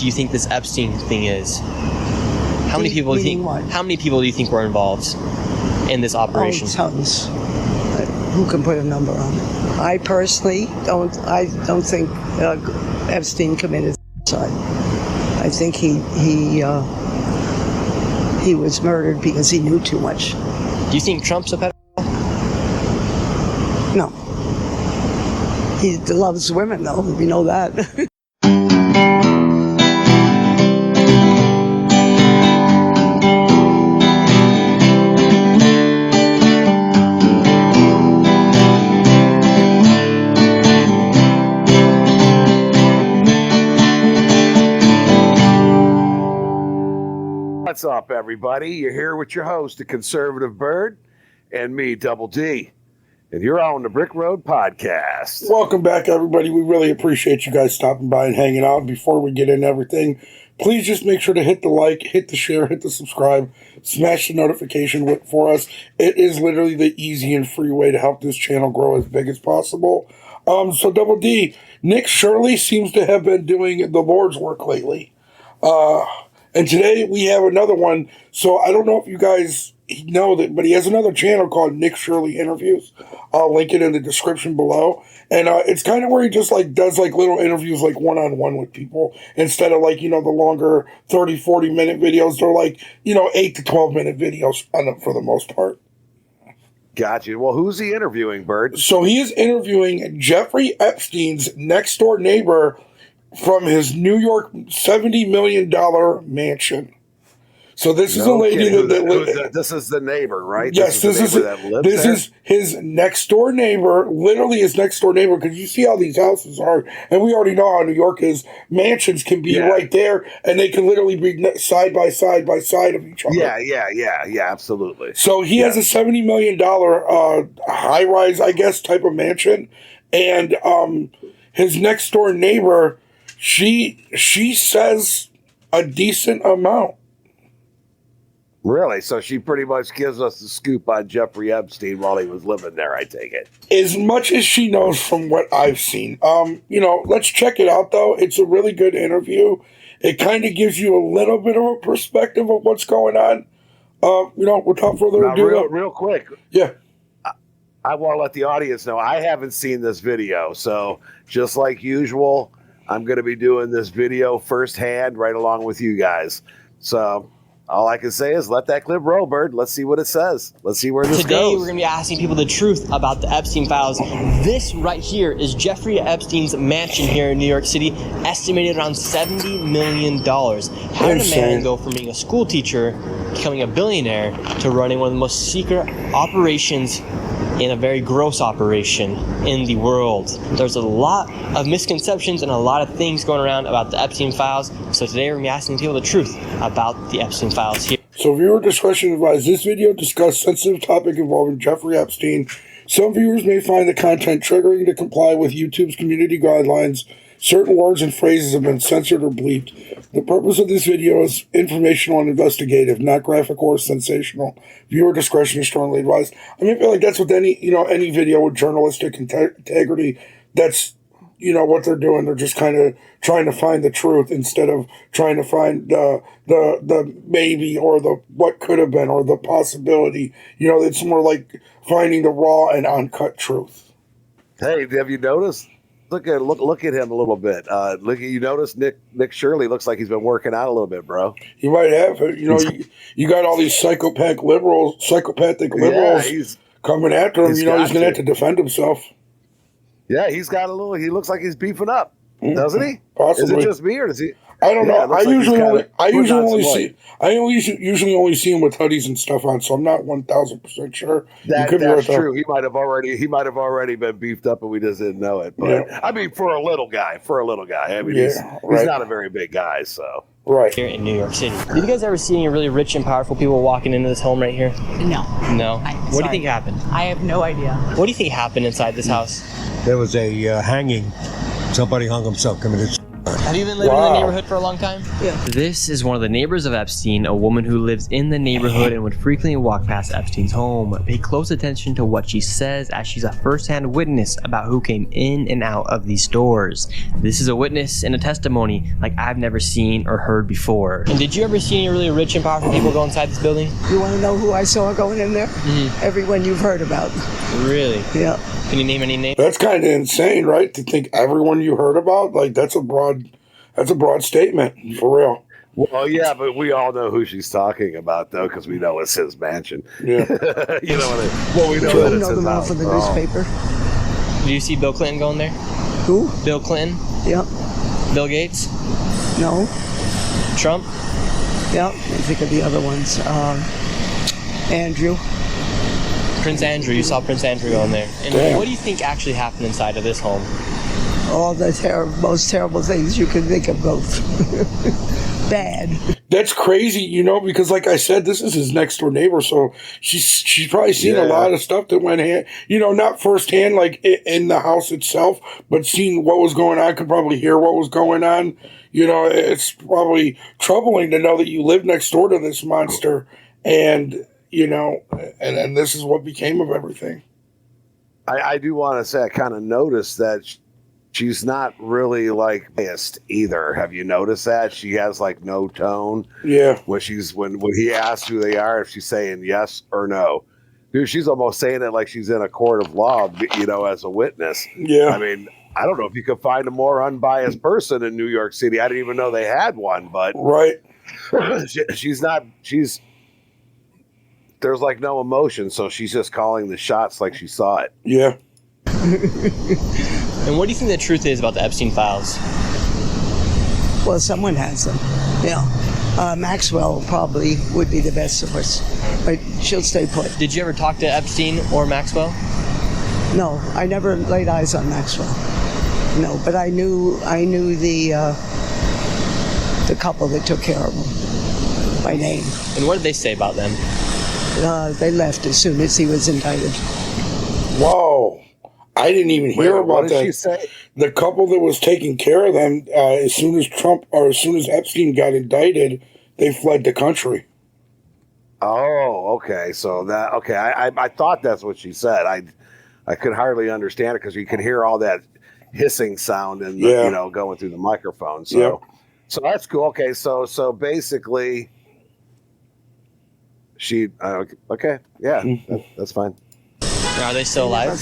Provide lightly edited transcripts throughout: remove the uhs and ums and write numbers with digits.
do you think this Epstein thing is? How many people do you think were involved in this operation? Oh, tons. Who can put a number on it? I personally don't think Epstein committed suicide. I think he was murdered because he knew too much. Do you think Trump's a pedophile? No. He loves women, though. We know that. What's up, everybody? You're here with your host, the Conservative Bird, and me, Double D. And you're on the Brick Road Podcast. Welcome back, everybody. We really appreciate you guys stopping by and hanging out. Before we get into everything, please just make sure to hit the like, hit the share, hit the subscribe, smash the notification for us. It is literally the easy and free way to help this channel grow as big as possible. So Double D, Nick Shirley seems to have been doing the Lord's work lately. And today we have another one. So I don't know if you guys know that, but he has another channel called Nick Shirley Interviews. I'll link it in the description below. And it's kind of where he just does little interviews one-on-one with people instead of the longer 30, 40-minute videos. They're 8 to 12-minute videos on them for the most part. Gotcha. Well, who's he interviewing, Bird? So he is interviewing Jeffrey Epstein's next-door neighbor from his New York $70 million mansion. So this is a lady that this is the neighbor, right? Yes, this is his next door neighbor, literally his next door neighbor, because you see how these houses are, and we already know how New York is. Mansions can be right there, and they can literally be side by side of each other. Yeah, absolutely. So he has a $70 million high rise, I guess, type of mansion, and his next door neighbor, she says a decent amount. Really? So she pretty much gives us the scoop on Jeffrey Epstein while he was living there, I take it. As much as she knows from what I've seen. Let's check it out, though. It's a really good interview. It kind of gives you a little bit of a perspective of what's going on. Without further ado. Real quick. Yeah. I want to let the audience know I haven't seen this video. So just like usual, I'm going to be doing this video firsthand right along with you guys. So all I can say is let that clip roll, Bird. Let's see what it says. Let's see where this goes. Today, we're going to be asking people the truth about the Epstein files. This right here is Jeffrey Epstein's mansion here in New York City, estimated around $70 million. How did a man go from being a school teacher, becoming a billionaire, to running one of the most secret operations in a very gross operation in the world? There's a lot of misconceptions and a lot of things going around about the Epstein files. So today we're going to be asking people the truth about the Epstein files here. So viewer discretion advised. This video discusses sensitive topic involving Jeffrey Epstein. Some viewers may find the content triggering to comply with YouTube's community guidelines. Certain words and phrases have been censored or bleeped. The purpose of this video is informational and investigative, not graphic or sensational. Viewer discretion is strongly advised. I feel like that's with any video with journalistic integrity. That's, what they're doing. They're just kind of trying to find the truth instead of trying to find the maybe or the what could have been or the possibility. It's more like finding the raw and uncut truth. Hey, have you noticed? Look at him a little bit. You notice Nick Shirley looks like he's been working out a little bit, bro. He might have. You got all these psychopathic liberals coming after him. He's going to have to defend himself. Yeah, he's got a little. He looks like he's beefing up, doesn't he? Possibly. Is it just me or does he? I don't know. I usually only see him with hoodies and stuff on, so I'm not 1,000% sure. That's true. He might have already been beefed up, and we just didn't know it. But for a little guy, he's not a very big guy, so. Right. Here in New York City. Did you guys ever see any really rich and powerful people walking into this home right here? No. No? What do you think happened? I have no idea. What do you think happened inside this house? There was a hanging. Somebody hung himself, committed suicide. Have you been living in the neighborhood for a long time? Yeah. This is one of the neighbors of Epstein, a woman who lives in the neighborhood and would frequently walk past Epstein's home. Pay close attention to what she says, as she's a first-hand witness about who came in and out of these doors. This is a witness and a testimony like I've never seen or heard before. And did you ever see any really rich and powerful people go inside this building? You want to know who I saw going in there? Everyone you've heard about. Really? Yeah. Can you name any names? That's kind of insane, right? To think everyone you heard about, like that's a broad statement, for real. Well, yeah, but we all know who she's talking about, though, because we know it's his mansion. Yeah. You know what I mean? Well, we know You that it's know his them all house. from the newspaper. Did you see Bill Clinton going there? Who? Bill Clinton? Yeah. Bill Gates? No. Trump? Yeah. I think of the other ones. Andrew. Prince Andrew. You saw Prince Andrew going there. And Damn. what do you think actually happened inside of this home? All the most terrible things you can think of, both. Bad. That's crazy, you know, because like I said, this is his next door neighbor, so she's probably seen a lot of stuff that went hand, you know, not firsthand like in the house itself, but seeing what was going on, could probably hear what was going on. You know, it's probably troubling to know that you live next door to this monster, and you know, and this is what became of everything. I do want to say I kind of noticed that she's not really like pissed either. Have you noticed that? She has like no tone. Yeah. When he asks who they are, if she's saying yes or no. Dude, she's almost saying it like she's in a court of law, you know, as a witness. Yeah. I mean, I don't know if you could find a more unbiased person in New York City. I didn't even know they had one, but Right. There's like no emotion, so she's just calling the shots like she saw it. Yeah. And what do you think the truth is about the Epstein files? Well, someone has them. Yeah. Maxwell probably would be the best source, but she'll stay put. Did you ever talk to Epstein or Maxwell? No, I never laid eyes on Maxwell. No, but I knew the couple that took care of him by name. And what did they say about them? They left as soon as he was indicted. Whoa. I didn't even hear about what did that. she say? The couple that was taking care of them, as soon as Epstein got indicted, they fled the country. Oh, okay. So I thought that's what she said. I could hardly understand it because you could hear all that hissing sound and you know, going through the microphone. So so that's cool. Okay, so basically she okay, yeah, that's fine. Are they still alive?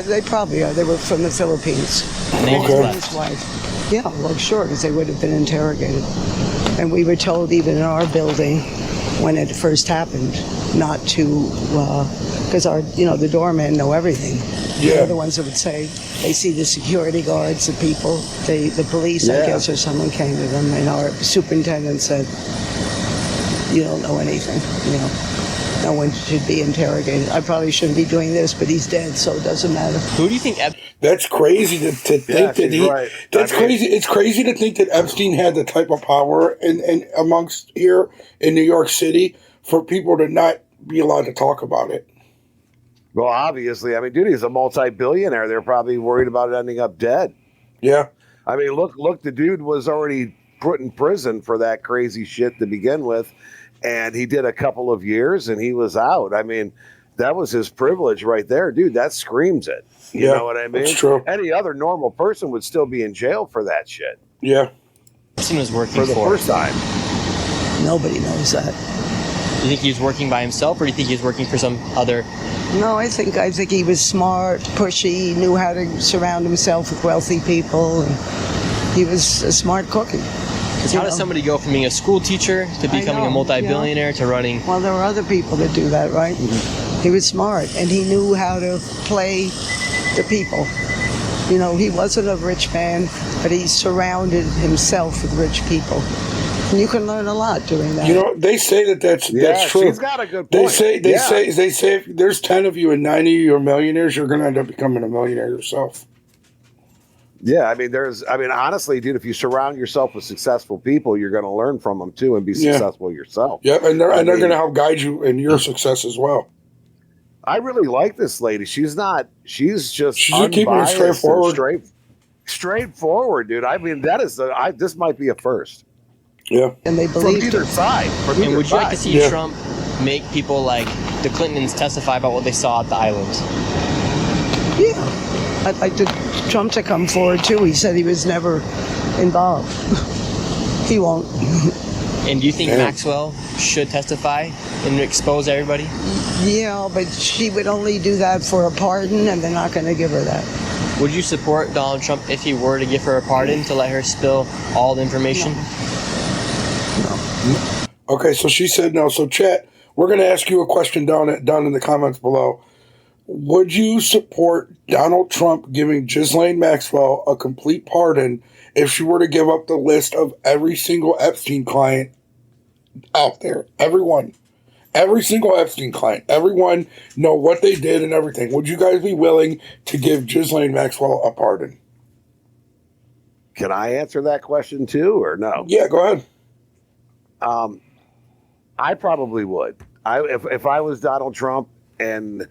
They probably are. They were from the Philippines. Name Okay. was His left. wife. Yeah, well, sure, because they would have been interrogated. And we were told, even in our building, when it first happened, not to, because the doormen know everything. Yeah. They're the ones that would say they see the security guards, the people, the police, I guess, or someone came to them, and our superintendent said, "You don't know anything, you know. No one should be interrogated. I probably shouldn't be doing this, but he's dead, so it doesn't matter." Who do you think That's crazy to think that she's right. That's crazy. It's crazy to think that Epstein had the type of power in amongst here in New York City for people to not be allowed to talk about it. Well, obviously, I mean, dude, he's a multi-billionaire. They're probably worried about ending up dead. Yeah. I mean, look, the dude was already put in prison for that crazy shit to begin with, and he did a couple of years and he was out. I mean, that was his privilege right there, dude. That screams it. You know what I mean? That's true. Any other normal person would still be in jail for that shit. Yeah. Epstein was working For the first time. Nobody knows that. Do you think he was working by himself, or do you think he was working for some other? No, I think he was smart, pushy, knew how to surround himself with wealthy people, and he was a smart cookie. Because how does somebody go from being a school teacher to becoming a multi-billionaire to running? Well, there are other people that do that, right? Mm-hmm. He was smart, and he knew how to play the people. You know, he wasn't a rich man, but he surrounded himself with rich people. And you can learn a lot doing that. You know, they say that's true. She's got a good point. They say if there's 10 of you and 9 of you are millionaires, you're going to end up becoming a millionaire yourself. Yeah, I mean, honestly, dude, if you surround yourself with successful people, you're going to learn from them too and be successful yourself. Yeah, and they're going to help guide you in your success as well. I really like this lady. She's just keeping it straightforward. straightforward, dude. I mean, that is this might be a first. Yeah. And they From believed either it. side. From And either would you like to side. see Yeah. Trump make people like the Clintons testify about what they saw at the island? Yeah. I'd like Trump to come forward too. He said he was never involved. He won't. And do you think Yeah. Maxwell should testify and expose everybody? Yeah, but she would only do that for a pardon, and they're not going to give her that. Would you support Donald Trump if he were to give her a pardon to let her spill all the information? Okay, so she said no. So, chat, we're going to ask you a question down in the comments below. Would you support Donald Trump giving Ghislaine Maxwell a complete pardon if she were to give up the list of every single Epstein client out there? Everyone. Every single Epstein client. Everyone know what they did and everything. Would you guys be willing to give Ghislaine Maxwell a pardon? Can I answer that question too, or no? Yeah, go ahead. I probably would. If I was Donald Trump and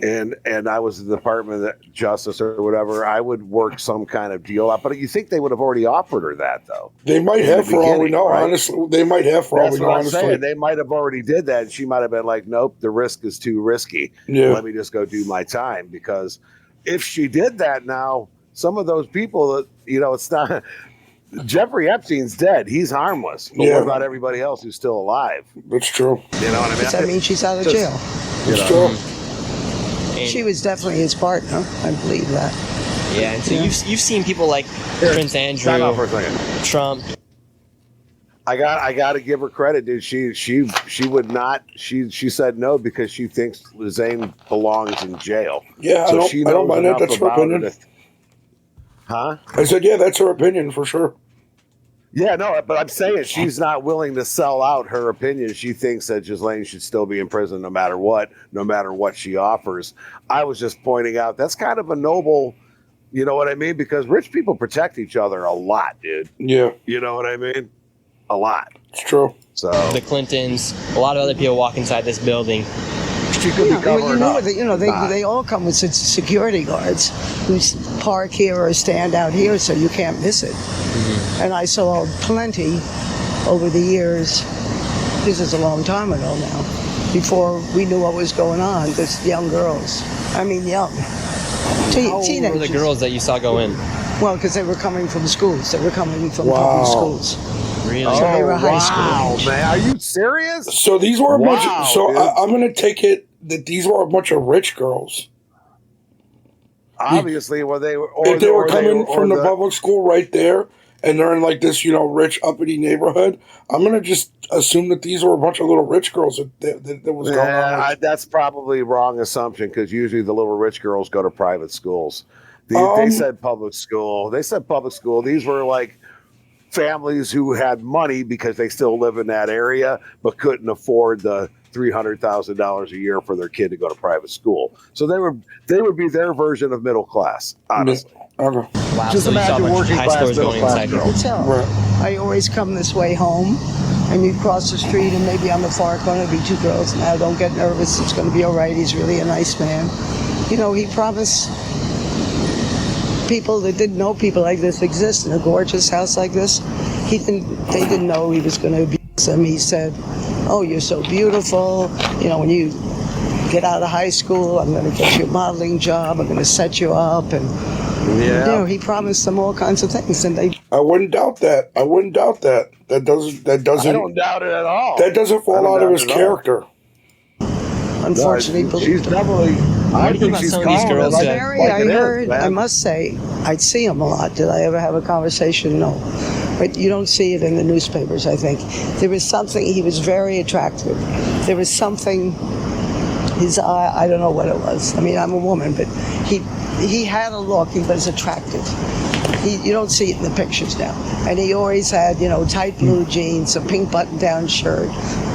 I was the Department of Justice or whatever, I would work some kind of deal out. But you think they would have already offered her that, though? They might have, the for all we beginning, know. right? Honestly, they might have, for all That's we know. what I'm Honestly, saying. They might have already did that, and she might have been like, "Nope, the risk is too risky. Yeah. Let me just go do my time." Because if she did that now, some of those people that it's not. Jeffrey Epstein's dead. He's harmless. But Yeah. what about everybody else who's still alive? that's true. You know what I mean? Does that mean she's out of Just- jail? That's know. true. And, She was definitely his partner. I believe that. yeah, and so Yeah. you've seen people like Prince Time out for Andrew, a second. Trump. I got to give her credit, dude. She would not. She said no because she thinks Zane belongs in jail. Yeah, So I don't, she I don't knows mind that. enough That's her about opinion. it. Huh? I said, yeah, that's her opinion for sure. Yeah, no, but I'm saying she's not willing to sell out her opinion. She thinks that Ghislaine should still be in prison no matter what she offers. I was just pointing out that's kind of a noble, you know what I mean? Because rich people protect each other a lot, dude. Yeah, You know what I mean? A lot. it's true. So The Clintons, a lot of other people walk inside this building. she could be Well, covering up. they all come with security guards who park here or stand out here, so you can't miss it. And I saw plenty over the years. This is a long time ago now. Before we knew what was going on, this young girls. I mean, young. How old Teenagers. were the girls that you saw go in? Well, because they were coming from schools. They were coming from Wow. public schools. Really? So they were high wow, school age. man. Are you serious? So these were a bunch. Wow, So dude. I'm going to take it that these were a bunch of rich girls. Obviously, were they If they were coming from the public school right there, and they're in like this, rich uppity neighborhood, I'm going to just assume that these were a bunch of little rich girls that was going on. That's probably a wrong assumption because usually the little rich girls go to private schools. They said public school. They said public school. These were like families who had money because they still live in that area but couldn't afford the $300,000 a year for their kid to go to private school. So they would be their version of middle class, honestly. Okay. Wow, Just so you saw a imagine bunch of working high class, schoolers middle going class inside girls. here. You tell. Right. I always come this way home, and you cross the street, and maybe on the far corner be two girls. Now, don't get nervous. It's going to be all right. He's really a nice man. He promised people that didn't know people like this exist in a gorgeous house like this. They didn't know he was going to abuse them. He said, "Oh, you're so beautiful. When you get out of high school, I'm going to get you a modeling job. I'm going to set you up." And he promised them all kinds of things, and they. I wouldn't doubt that. That doesn't. I don't doubt it at all. That doesn't I fall don't out of doubt his it at all. character. Unfortunately, No, believed she's him. definitely. I do you think think about she's some of these calm, girls like- that- Mary, like I it is, heard. man. I must say, I'd see him a lot. Did I ever have a conversation? No, but you don't see it in the newspapers. I think there was something. He was very attractive. There was something. His eye. I don't know what it was. I mean, I'm a woman, but he had a look. He was attractive. You don't see it in the pictures now. And he always had, tight blue jeans, a pink button-down shirt,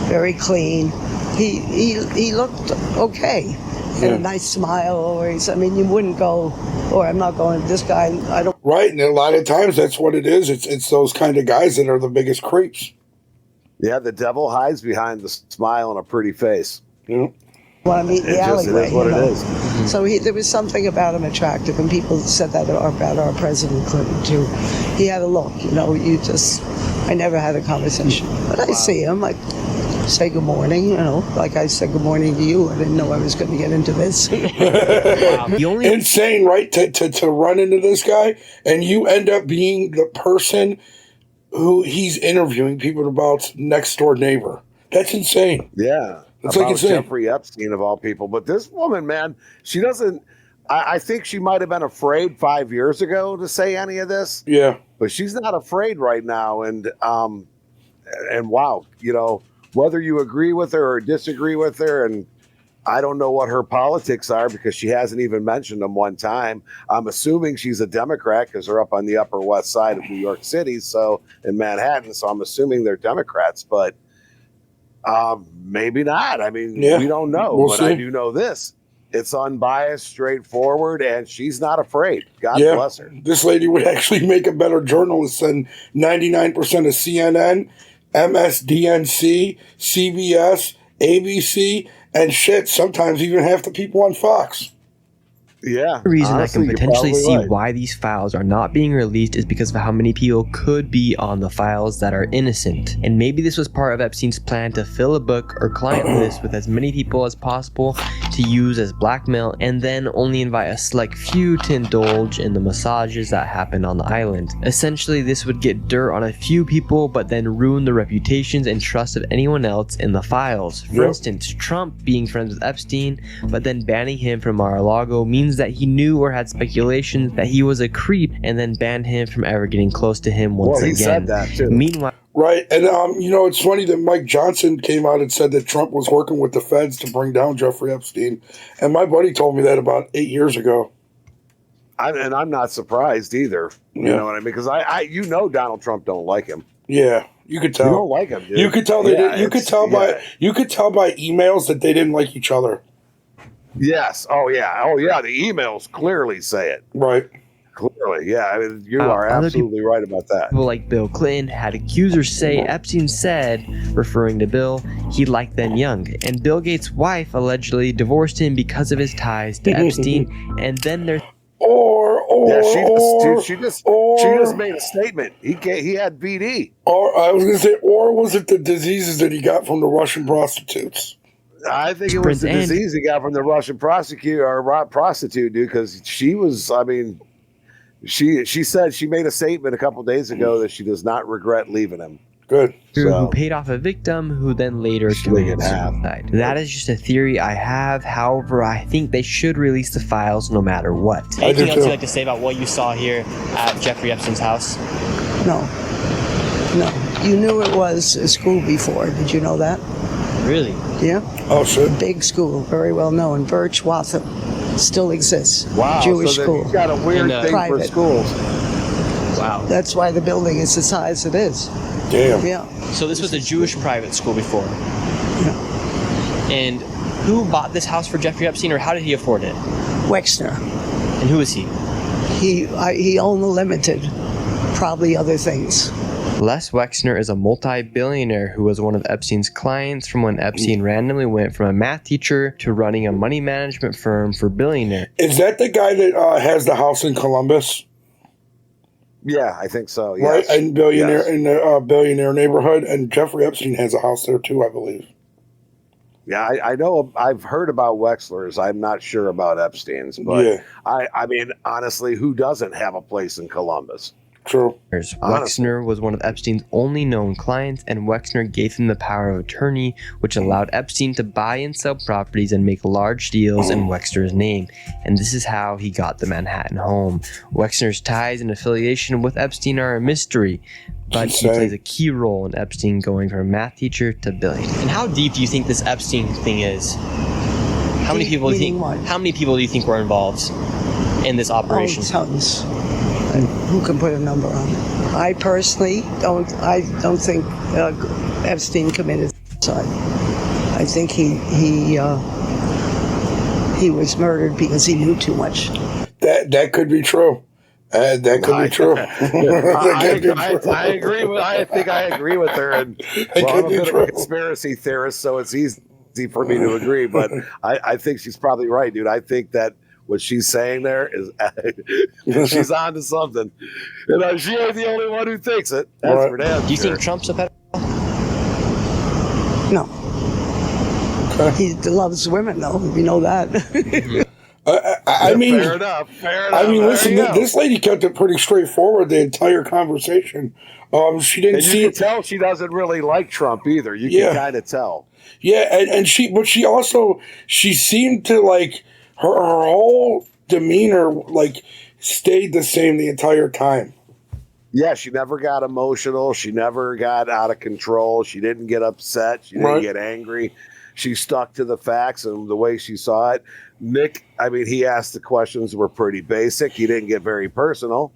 very clean. He looked okay. And a nice smile always. I mean, you wouldn't go, or I'm not going, this guy, I don't. Right, and a lot of times that's what it is. It's those kind of guys that are the biggest creeps. Yeah, the devil hides behind the smile on a pretty face. Yeah. Want to meet in the It alleyway. is what you it know? is. So there was something about him attractive, and people said that about our President Clinton too. He had a look, I never had a conversation, but I see him, I say good morning, like I said good morning to you. I didn't know I was going to get into this. Insane, right? To run into this guy, and you end up being the person who he's interviewing people about next door neighbor. That's insane. Yeah. It's about insane. Jeffrey Epstein of all people. But this woman, man, she doesn't. I think she might have been afraid 5 years ago to say any of this. Yeah. But she's not afraid right now. And wow, whether you agree with her or disagree with her, and I don't know what her politics are because she hasn't even mentioned them one time. I'm assuming she's a Democrat because they're up on the Upper West Side of New York City, so in Manhattan. So I'm assuming they're Democrats, but maybe not. I mean, we don't know, we'll but see. I do know this. It's unbiased, straightforward, and she's not afraid. God bless her. This lady would actually make a better journalist than 99% of CNN, MSDNC, CBS, ABC, and shit, sometimes even half the people on Fox. Yeah. The reason honestly, I can potentially you're see probably right. why these files are not being released is because of how many people could be on the files that are innocent. And maybe this was part of Epstein's plan to fill a book or client list with as many people as possible to use as blackmail, and then only invite a select few to indulge in the massages that happened on the island. Essentially, this would get dirt on a few people, but then ruin the reputations and trust of anyone else in the files. For instance, Trump being friends with Epstein, but then banning him from Mar-a-Lago means that he knew or had speculations that he was a creep, and then banned him from ever getting close to him once Well, he again. said that too. Meanwhile, Right, and it's funny that Mike Johnson came out and said that Trump was working with the feds to bring down Jeffrey Epstein, and my buddy told me that about 8 years ago. And I'm not surprised either. You know what I mean? Because I Donald Trump don't like him. Yeah, you could tell. You don't like him, dude. You could tell you could tell by emails that they didn't like each other. Yes. Oh yeah. The emails clearly say it. Right. Clearly, yeah. I mean, you are other absolutely right about that. people like Bill Clinton had accusers say Epstein said, referring to Bill, he liked them young. And Bill Gates' wife allegedly divorced him because of his ties to Epstein. And then there's She just made a statement. He had BD. Or I was going to say, or was it the diseases that he got from the Russian prostitutes? I think it was the disease he got from the Russian prostitute, dude. Because she was, I mean, she said she made a statement a couple days ago that she does not regret leaving him. Good. who paid off a victim who then later committed suicide. That is just a theory I have. However, I think they should release the files no matter what. Anything else you'd like to say about what you saw here at Jeffrey Epstein's house? No. You knew it was a school before. Did you know that? Really? Yeah. Oh, shit. Big school, very well known. Birch Watham still exists. Wow. Jewish so school. You've got a weird thing private. for schools. Wow. That's why the building is the size it is. Damn. Yeah. So this was a Jewish private school before. Yeah. And who bought this house for Jeffrey Epstein, or how did he afford it? Wexner. And who is he? He owned the Limited, probably other things. Les Wexner is a multi-billionaire who was one of Epstein's clients from when Epstein randomly went from a math teacher to running a money management firm for billionaires. Is that the guy that has the house in Columbus? Yeah, I think so. Right, Yes. and in the billionaire neighborhood, and Jeffrey Epstein has a house there too, I believe. Yeah, I know. I've heard about Wexler's. I'm not sure about Epstein's, but Yeah. I mean, honestly, who doesn't have a place in Columbus? True. Wexner was one of Epstein's only known clients, and Wexner gave him the power of attorney, which allowed Epstein to buy and sell properties and make large deals in Wexner's name. And this is how he got the Manhattan home. Wexner's ties and affiliation with Epstein are a mystery, but he plays a key role in Epstein going from math teacher to billionaire. And how deep do you think this Epstein thing is? How many people do you think? Meaning what? How many people do you think were involved in this operation? Oh, tons. Who can put a number on it? I personally don't think Epstein committed suicide. I think he was murdered because he knew too much. That could be true. That could be true. I agree with. I think I agree with her. And well, I'm a bit of a conspiracy theorist, so it's easy. easy for me to agree, but I think she's probably right, dude. I think that what she's saying there is she's on to something. She ain't the only one who thinks it. That's for damn sure. Do you think Trump's a pedophile? No. He loves women, though. We know that. I mean, fair enough. I mean, listen, this lady kept it pretty straightforward the entire conversation. She didn't and you can tell she doesn't really like Trump either. You can kind of tell. Yeah, and she seemed to like her whole demeanor like stayed the same the entire time. Yeah, she never got emotional. She never got out of control. She didn't get upset. She didn't get angry. She stuck to the facts and the way she saw it. Nick, I mean, he asked the questions were pretty basic. He didn't get very personal.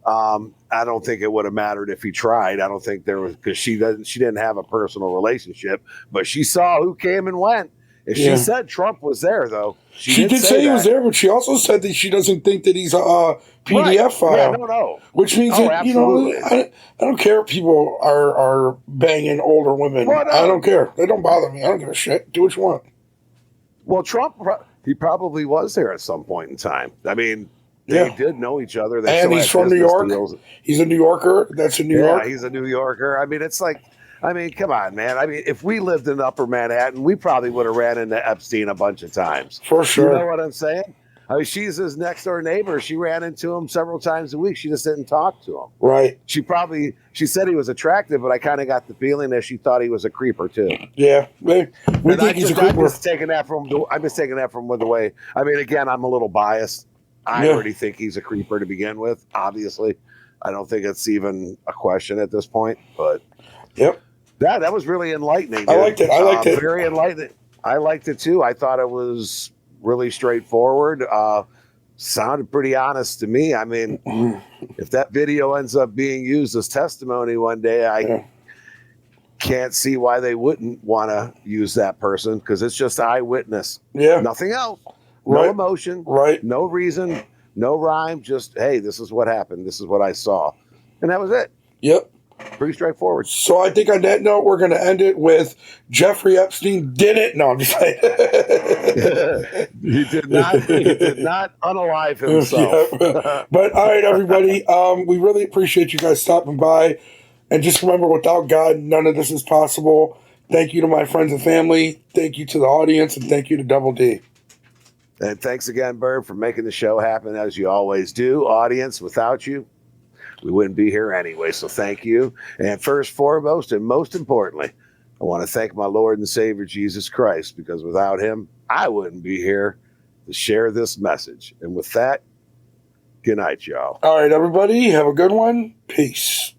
I don't think it would have mattered if he tried. I don't think there was, because she didn't have a personal relationship, but she saw who came and went. If she said Trump was there, though, she did say he was there, but she also said that she doesn't think that he's a PDF file. Yeah, no. Which means that, absolutely. I don't care if people are banging older women. Well, no. I don't care. They don't bother me. I don't give a shit. Do what you want. Well, Trump, he probably was there at some point in time. I mean, they did know each other. And he's from New York. He's a New Yorker. That's in New York. Yeah, he's a New Yorker. I mean, it's like, come on, man. I mean, if we lived in Upper Manhattan, we probably would have ran into Epstein a bunch of times. For sure. You know what I'm saying? I mean, she's his next door neighbor. She ran into him several times a week. She just didn't talk to him. Right. She said he was attractive, but I kind of got the feeling that she thought he was a creeper too. Yeah. We think he's a creeper. I'm just taking that from the way. I mean, again, I'm a little biased. I already think he's a creeper to begin with. Obviously, I don't think it's even a question at this point. But that was really enlightening. Dude. I liked it. Very enlightening. I liked it too. I thought it was really straightforward. Sounded pretty honest to me. I mean, if that video ends up being used as testimony one day, I can't see why they wouldn't want to use that person, because it's just eyewitness. Yeah. Nothing else. No emotion. Right. No reason. No rhyme. Just, hey, this is what happened. This is what I saw. And that was it. Yep. Pretty straightforward. So I think on that note, we're going to end it with Jeffrey Epstein did it. No, I'm just saying. He did not unalive himself. Yeah. But all right, everybody, we really appreciate you guys stopping by. And just remember, without God, none of this is possible. Thank you to my friends and family. Thank you to the audience. And thank you to Double D. And thanks again, Bird, for making the show happen as you always do. Audience, without you, we wouldn't be here anyway, so thank you. And first, foremost, and most importantly, I want to thank my Lord and Savior, Jesus Christ, because without him, I wouldn't be here to share this message. And with that, good night, y'all. All right, everybody, have a good one. Peace.